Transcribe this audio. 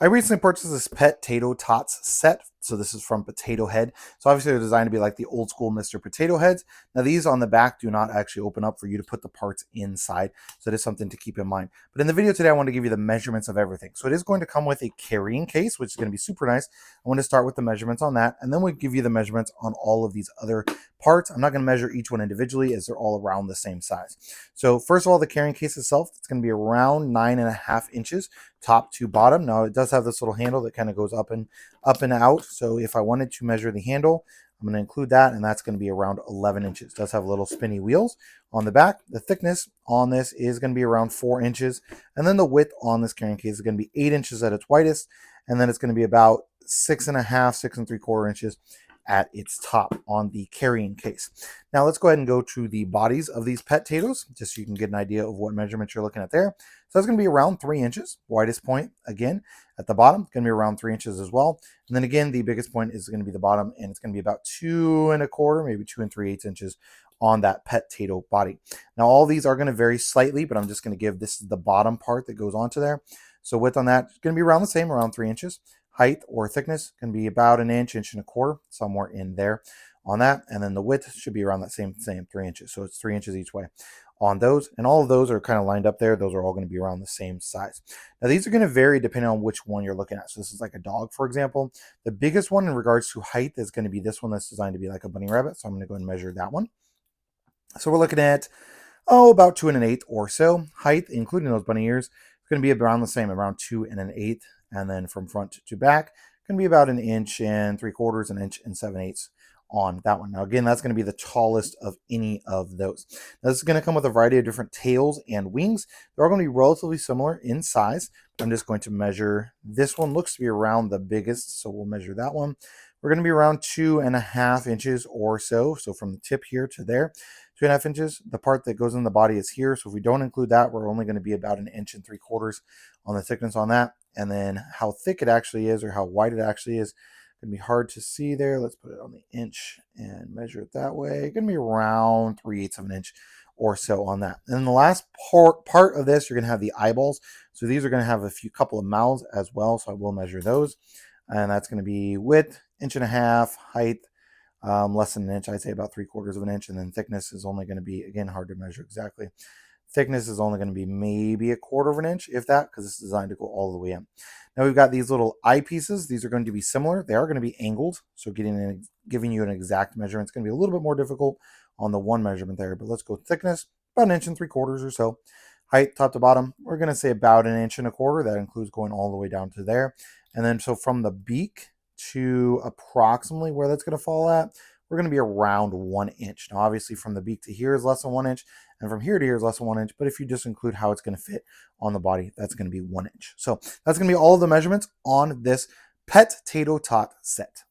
I recently purchased this Pet-Tato Tots set. So this is from Potato Head. So obviously they're designed to be like the old school Mr. Potato Heads. Now these on the back do not actually open up for you to put the parts inside. So it is something to keep in mind. But in the video today, I want to give you the measurements of everything. So it is going to come with a carrying case, which is going to be super nice. I want to start with the measurements on that. And then we'll give you the measurements on all of these other parts. I'm not going to measure each one individually as they're all around the same size. So first of all, the carrying case itself, it's going to be around 9.5 inches top to bottom. Now it does have this little handle that kind of goes up and out. So if I wanted to measure the handle, I'm going to include that, and that's going to be around 11 inches. It does have little spinny wheels on the back. The thickness on this is going to be around 4 inches, and then the width on this carrying case is going to be 8 inches at its widest, and then it's going to be about 6.5, 6.75 inches at its top on the carrying case. Now let's go ahead and go to the bodies of these Pet-Tatos, just so you can get an idea of what measurements you're looking at there. So that's going to be around 3 inches. Widest point, again, at the bottom, going to be around 3 inches as well. And then again, the biggest point is going to be the bottom, and it's going to be about 2.25, maybe 2 3/8 inches on that Pet-Tato body. Now all these are going to vary slightly, but I'm just going to give this the bottom part that goes onto there. So width on that is going to be around the same, around 3 inches. Height or thickness can be about an inch, 1.25 inches, somewhere in there on that. And then the width should be around that same 3 inches. So it's 3 inches each way on those. And all of those are kind of lined up there. Those are all going to be around the same size. Now these are going to vary depending on which one you're looking at. So this is like a dog, for example. The biggest one in regards to height is going to be this one that's designed to be like a bunny rabbit. So I'm going to go and measure that one. So we're looking at, about 2 1/8 or so. Height, including those bunny ears, is going to be around the same, around 2 1/8. And then from front to back, going to be about 1.75 inches, 1.7 inches on that one. Now, again, that's going to be the tallest of any of those. Now, this is going to come with a variety of different tails and wings. They're all going to be relatively similar in size. I'm just going to measure this one. Looks to be around the biggest, so we'll measure that one. We're going to be around 2.5 inches or so. So from the tip here to there, 2.5 inches. The part that goes in the body is here. So if we don't include that, we're only going to be about 1.75 inches on the thickness on that. And then how thick it actually is, or how wide it actually is, going to be hard to see there. Let's put it on the inch and measure it that way. It's going to be around 3/8 of an inch or so on that. And then the last part of this, you're going to have the eyeballs. So these are going to have couple of mouths as well. So I will measure those. And that's going to be width, 1.5 inches, height, less than an inch. I'd say about 3/4 of an inch. And then thickness is only going to be, again, hard to measure exactly. Thickness is only going to be maybe 1/4 of an inch, if that, because it's designed to go all the way in. Now we've got these little eyepieces. These are going to be similar. They are going to be angled, so giving you an exact measurement is going to be a little bit more difficult on the one measurement there. But let's go thickness, about 1.75 inches or so. Height, top to bottom, we're going to say about 1.25 inches. That includes going all the way down to there. And then so from the beak to approximately where that's going to fall at, we're going to be around 1 inch. Now, obviously, from the beak to here is less than 1 inch, and from here to here is less than 1 inch. But if you just include how it's going to fit on the body, that's going to be 1 inch. So that's going to be all of the measurements on this Pet-Tato Tot set.